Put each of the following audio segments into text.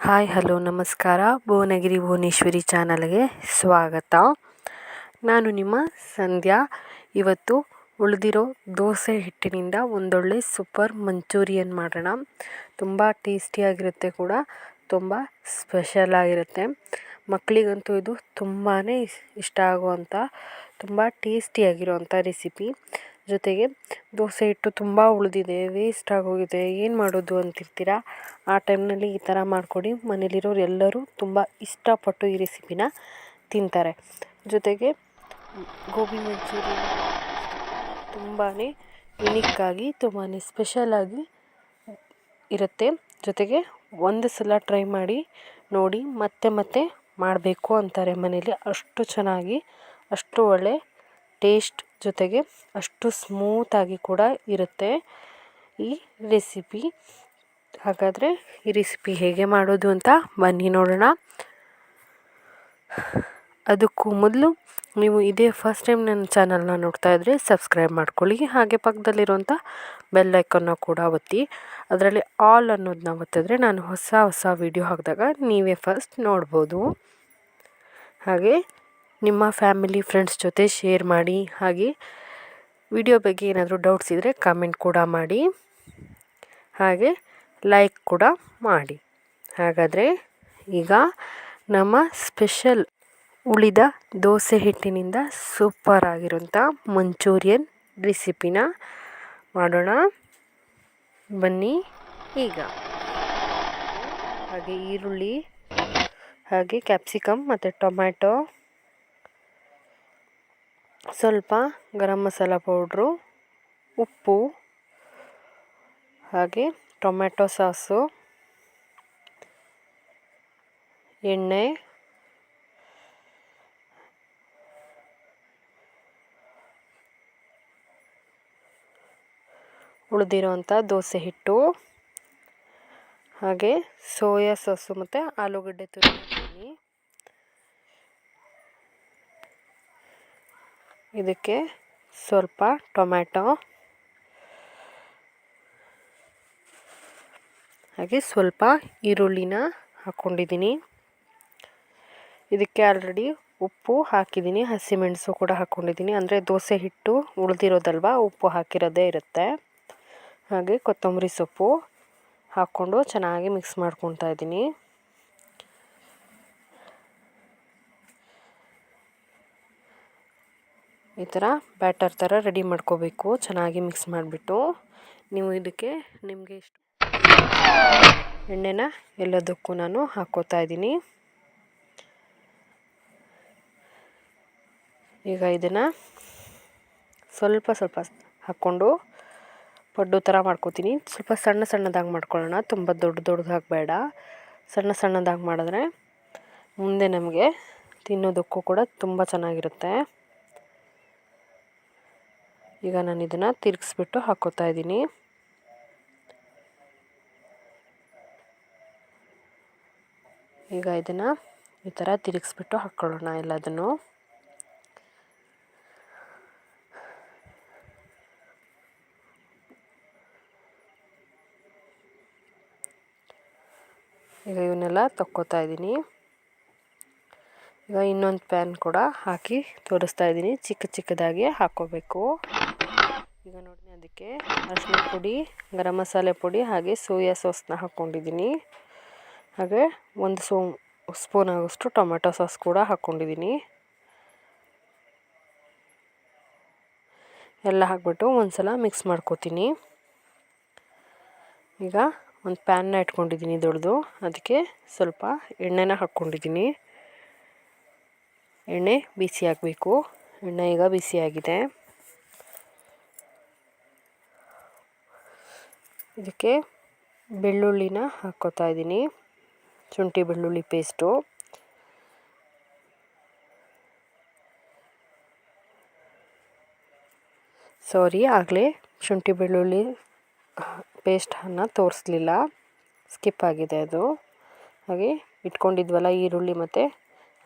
Hi hello ನಮಸ್ಕಾರ. ಭುವನಗಿರಿ ಭುವನೇಶ್ವರಿ ಚಾನಲ್ಗೆ ಸ್ವಾಗತ. ನಾನು ನಿಮ್ಮ ಸಂಧ್ಯಾ. ಇವತ್ತು ಉಳಿದಿರೋ ದೋಸೆ ಹಿಟ್ಟಿನಿಂದ ಒಂದೊಳ್ಳೆ ಸೂಪರ್ ಮಂಚೂರಿಯನ್ ಮಾಡೋಣ. ತುಂಬ ಟೇಸ್ಟಿಯಾಗಿರುತ್ತೆ ಕೂಡ, ತುಂಬ ಸ್ಪೆಷಲ್ ಆಗಿರುತ್ತೆ. ಮಕ್ಕಳಿಗಂತೂ ಇದು ತುಂಬಾ ಇಷ್ಟ ಆಗುವಂಥ ತುಂಬ ಟೇಸ್ಟಿಯಾಗಿರುವಂಥ ರೆಸಿಪಿ. ಜೊತೆಗೆ ದೋಸೆ ಹಿಟ್ಟು ತುಂಬ ಉಳಿದಿದೆ, ವೇಸ್ಟ್ ಆಗೋಗಿದೆ, ಏನು ಮಾಡೋದು ಅಂತಿರ್ತೀರ. ಆ ಟೈಮ್ನಲ್ಲಿ ಈ ಥರ ಮಾಡಿಕೊಡಿ. ಮನೇಲಿರೋರು ಎಲ್ಲರೂ ತುಂಬ ಇಷ್ಟಪಟ್ಟು ಈ ರೆಸಿಪಿನ ತಿಂತಾರೆ. ಜೊತೆಗೆ ಗೋಬಿ ಮಂಚೂರಿ ತುಂಬಾ ಯುನಿಕ್ಕಾಗಿ ತುಂಬಾ ಸ್ಪೆಷಲಾಗಿ ಇರುತ್ತೆ. ಜೊತೆಗೆ ಒಂದು ಸಲ ಟ್ರೈ ಮಾಡಿ ನೋಡಿ ಮತ್ತೆ ಮತ್ತೆ ಮಾಡಬೇಕು ಅಂತಾರೆ ಮನೇಲಿ. ಅಷ್ಟು ಚೆನ್ನಾಗಿ, ಅಷ್ಟು ಒಳ್ಳೆ ಟೇಸ್ಟ್, ಜೊತೆಗೆ ಅಷ್ಟು ಸ್ಮೂತಾಗಿ ಕೂಡ ಇರುತ್ತೆ ಈ ರೆಸಿಪಿ. ಹಾಗಾದರೆ ಈ ರೆಸಿಪಿ ಹೇಗೆ ಮಾಡೋದು ಅಂತ ಬನ್ನಿ ನೋಡೋಣ. ಅದಕ್ಕೂ ಮೊದಲು ನೀವು ಇದೇ ಫಸ್ಟ್ ಟೈಮ್ ನನ್ನ ಚಾನಲ್ನ ನೋಡ್ತಾ ಇದ್ದರೆ ಸಬ್ಸ್ಕ್ರೈಬ್ ಮಾಡ್ಕೊಳ್ಳಿ. ಹಾಗೆ ಪಕ್ಕದಲ್ಲಿರುವಂಥ ಬೆಲ್ ಐಕನ್ನ ಕೂಡ ಒತ್ತಿ. ಅದರಲ್ಲಿ ಆಲ್ ಅನ್ನೋದನ್ನ ಒತ್ತಿದ್ರೆ ನಾನು ಹೊಸ ವಿಡಿಯೋ ಹಾಕಿದಾಗ ನೀವೇ ಫಸ್ಟ್ ನೋಡ್ಬೋದು. ಹಾಗೆ ನಿಮ್ಮ ಫ್ಯಾಮಿಲಿ ಫ್ರೆಂಡ್ಸ್ ಜೊತೆ ಶೇರ್ ಮಾಡಿ. ಹಾಗೆ ವಿಡಿಯೋ ಬಗ್ಗೆ ಏನಾದರೂ ಡೌಟ್ಸ್ ಇದ್ದರೆ ಕಾಮೆಂಟ್ ಕೂಡ ಮಾಡಿ. ಹಾಗೆ ಲೈಕ್ ಕೂಡ ಮಾಡಿ. ಹಾಗಾದರೆ ಈಗ ನಮ್ಮ ಸ್ಪೆಷಲ್ ಉಳಿದ ದೋಸೆ ಹಿಟ್ಟಿನಿಂದ ಸೂಪರ್ ಆಗಿರೋಂಥ ಮಂಚೂರಿಯನ್ ರೆಸಿಪಿನ ಮಾಡೋಣ ಬನ್ನಿ. ಈಗ ಹಾಗೆ ಈರುಳ್ಳಿ, ಹಾಗೆ ಕ್ಯಾಪ್ಸಿಕಮ್ ಮತ್ತು ಟೊಮ್ಯಾಟೊ, ಸ್ವಲ್ಪ ಗರಂ ಮಸಾಲ ಪೌಡ್ರು, ಉಪ್ಪು, ಹಾಗೆ ಟೊಮ್ಯಾಟೊ ಸಾಸು, ಎಣ್ಣೆ, ಉಳಿದಿರೋಂಥ ದೋಸೆ ಹಿಟ್ಟು, ಹಾಗೆ ಸೋಯಾ ಸಾಸು ಮತ್ತು ಆಲೂಗಡ್ಡೆ ತುರಿದಿದ್ದೀನಿ. ಇದಕ್ಕೆ ಸ್ವಲ್ಪ ಟೊಮ್ಯಾಟೊ, ಹಾಗೆ ಸ್ವಲ್ಪ ಈರುಳ್ಳಿನ ಹಾಕ್ಕೊಂಡಿದ್ದೀನಿ. ಇದಕ್ಕೆ ಆಲ್ರೆಡಿ ಉಪ್ಪು ಹಾಕಿದ್ದೀನಿ, ಹಸಿಮೆಣಸು ಕೂಡ ಹಾಕ್ಕೊಂಡಿದ್ದೀನಿ. ಅಂದರೆ ದೋಸೆ ಹಿಟ್ಟು ಉಳಿದಿರೋದಲ್ವ, ಉಪ್ಪು ಹಾಕಿರೋದೇ ಇರುತ್ತೆ. ಹಾಗೆ ಕೊತ್ತಂಬರಿ ಸೊಪ್ಪು ಹಾಕ್ಕೊಂಡು ಚೆನ್ನಾಗಿ ಮಿಕ್ಸ್ ಮಾಡ್ಕೊತಾ ಇದ್ದೀನಿ. ಈ ಥರ ಬ್ಯಾಟರ್ ಥರ ರೆಡಿ ಮಾಡ್ಕೋಬೇಕು. ಚೆನ್ನಾಗಿ ಮಿಕ್ಸ್ ಮಾಡಿಬಿಟ್ಟು ನೀವು ಇದಕ್ಕೆ ನಿಮಗೆ ಇಷ್ಟು ಎಣ್ಣೆನ ಎಲ್ಲದಕ್ಕೂ ನಾನು ಹಾಕ್ಕೋತಾ ಇದ್ದೀನಿ. ಈಗ ಇದನ್ನು ಸ್ವಲ್ಪ ಹಾಕ್ಕೊಂಡು ಪಡ್ಡು ಥರ ಮಾಡ್ಕೋತೀನಿ. ಸ್ವಲ್ಪ ಸಣ್ಣದಾಗಿ ಮಾಡ್ಕೊಳ್ಳೋಣ, ತುಂಬ ದೊಡ್ಡದಾಗಿ ಬೇಡ. ಸಣ್ಣದಾಗಿ ಮಾಡಿದ್ರೆ ಮುಂದೆ ನಮಗೆ ತಿನ್ನೋದಕ್ಕೂ ಕೂಡ ತುಂಬ ಚೆನ್ನಾಗಿರುತ್ತೆ. ಈಗ ನಾನು ಇದನ್ನು ತಿರುಗಿಸ್ಬಿಟ್ಟು ಹಾಕ್ಕೋತಾ ಇದ್ದೀನಿ. ಈಗ ಇದನ್ನು ಈ ಥರ ತಿರುಗಿಸ್ಬಿಟ್ಟು ಹಾಕ್ಕೊಳ್ಳೋಣ ಎಲ್ಲದನ್ನು. ಈಗ ಇವನ್ನೆಲ್ಲ ತಕ್ಕೋತಾ ಇದ್ದೀನಿ. ಈಗ ಇನ್ನೊಂದು ಪ್ಯಾನ್ ಕೂಡ ಹಾಕಿ ತೋರಿಸ್ತಾ ಇದ್ದೀನಿ. ಚಿಕ್ಕದಾಗಿ ಹಾಕ್ಕೋಬೇಕು. ಈಗ ನೋಡಿ, ಅದಕ್ಕೆ ಅರಿಶಿನ ಪುಡಿ, ಗರಂ ಮಸಾಲೆ ಪುಡಿ, ಹಾಗೆ ಸೋಯಾ ಸಾಸ್ನ ಹಾಕ್ಕೊಂಡಿದ್ದೀನಿ. ಹಾಗೆ ಒಂದು ಸ್ಪೂನ್ ಆಗೋಷ್ಟು ಟೊಮೆಟೊ ಸಾಸ್ ಕೂಡ ಹಾಕ್ಕೊಂಡಿದ್ದೀನಿ. ಎಲ್ಲ ಹಾಕ್ಬಿಟ್ಟು ಒಂದು ಸಲ ಮಿಕ್ಸ್ ಮಾಡ್ಕೋತೀನಿ. ಈಗ ಒಂದು ಪ್ಯಾನ್ನ ಇಟ್ಕೊಂಡಿದ್ದೀನಿ ದೊಡ್ಡದು. ಅದಕ್ಕೆ ಸ್ವಲ್ಪ ಎಣ್ಣೆನ ಹಾಕ್ಕೊಂಡಿದ್ದೀನಿ. ಎಣ್ಣೆ ಬಿಸಿ ಆಗಬೇಕು. ಎಣ್ಣೆ ಈಗ ಬಿಸಿಯಾಗಿದೆ. ಇದಕ್ಕೆ ಬೆಳ್ಳುಳ್ಳಿನ ಹಾಕ್ಕೋತಾ ಇದ್ದೀನಿ, ಶುಂಠಿ ಬೆಳ್ಳುಳ್ಳಿ ಪೇಸ್ಟು. ಆಗಲೇ ಶುಂಠಿ ಬೆಳ್ಳುಳ್ಳಿ ಪೇಸ್ಟನ್ನು ತೋರಿಸ್ಲಿಲ್ಲ, ಸ್ಕಿಪ್ ಆಗಿದೆ ಅದು. ಹಾಗೆ ಇಟ್ಕೊಂಡಿದ್ವಲ್ಲ ಈರುಳ್ಳಿ ಮತ್ತು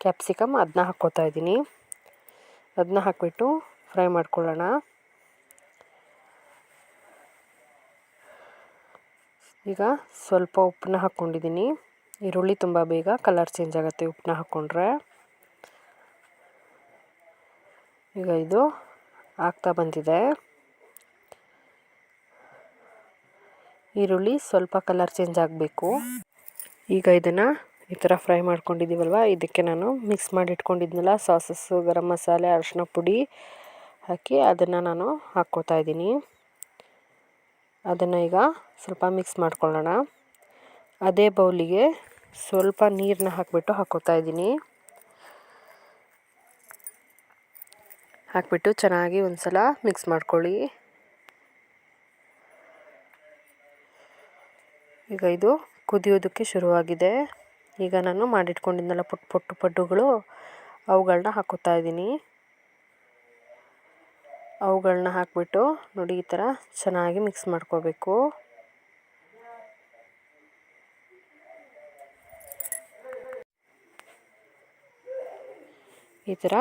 ಕ್ಯಾಪ್ಸಿಕಮ್, ಅದನ್ನ ಹಾಕ್ಕೋತಾ ಇದ್ದೀನಿ. ಅದನ್ನ ಹಾಕ್ಬಿಟ್ಟು ಫ್ರೈ ಮಾಡ್ಕೊಳ್ಳೋಣ. ಈಗ ಸ್ವಲ್ಪ ಉಪ್ಪನ್ನ ಹಾಕ್ಕೊಂಡಿದ್ದೀನಿ. ಈರುಳ್ಳಿ ತುಂಬ ಬೇಗ ಕಲರ್ ಚೇಂಜ್ ಆಗುತ್ತೆ ಉಪ್ಪನ್ನ ಹಾಕ್ಕೊಂಡ್ರೆ. ಈಗ ಇದು ಆಗ್ತಾ ಬಂದಿದೆ. ಈರುಳ್ಳಿ ಸ್ವಲ್ಪ ಕಲರ್ ಚೇಂಜ್ ಆಗಬೇಕು. ಈಗ ಇದನ್ನು ಈ ಥರ ಫ್ರೈ ಮಾಡ್ಕೊಂಡಿದ್ದೀವಲ್ವ, ಇದಕ್ಕೆ ನಾನು ಮಿಕ್ಸ್ ಮಾಡಿ ಇಟ್ಕೊಂಡಿದ್ನಲ್ಲ ಸಾಸಸ್ಸು, ಗರಂ ಮಸಾಲೆ, ಅರಿಶಿನ ಪುಡಿ ಹಾಕಿ ಅದನ್ನು ನಾನು ಹಾಕ್ಕೋತಾ ಇದ್ದೀನಿ. ಅದನ್ನು ಈಗ ಸ್ವಲ್ಪ ಮಿಕ್ಸ್ ಮಾಡ್ಕೊಳ್ಳೋಣ. ಅದೇ ಬೌಲಿಗೆ ಸ್ವಲ್ಪ ನೀರನ್ನ ಹಾಕಿಬಿಟ್ಟು ಹಾಕ್ಕೋತಾ ಇದ್ದೀನಿ. ಹಾಕಿಬಿಟ್ಟು ಚೆನ್ನಾಗಿ ಒಂದು ಸಲ ಮಿಕ್ಸ್ ಮಾಡ್ಕೊಳ್ಳಿ. ಈಗ ಇದು ಕುದಿಯೋದಕ್ಕೆ ಶುರುವಾಗಿದೆ. ಈಗ ನಾನು ಮಾಡಿಟ್ಕೊಂಡಿದ್ದೆಲ್ಲ ಪುಟ್ಟ ಪಡ್ಡುಗಳು ಅವುಗಳನ್ನ ಹಾಕ್ಕೋತಾ ಇದ್ದೀನಿ. ಅವುಗಳನ್ನ ಹಾಕಿಬಿಟ್ಟು ನೋಡಿ ಈ ಥರ ಚೆನ್ನಾಗಿ ಮಿಕ್ಸ್ ಮಾಡ್ಕೋಬೇಕು. ಈ ಥರ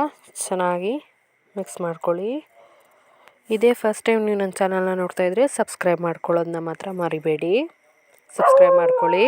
ಚೆನ್ನಾಗಿ ಮಿಕ್ಸ್ ಮಾಡ್ಕೊಳ್ಳಿ. ಇದೇ ಫಸ್ಟ್ ಟೈಮ್ ನೀವು ನನ್ನ ಚಾನಲ್ನ ನೋಡ್ತಾಯಿದ್ರೆ ಸಬ್ಸ್ಕ್ರೈಬ್ ಮಾಡ್ಕೊಳ್ಳೋದನ್ನ ಮಾತ್ರ ಮರಿಬೇಡಿ. ಸಬ್ಸ್ಕ್ರೈಬ್ ಮಾಡ್ಕೊಳ್ಳಿ.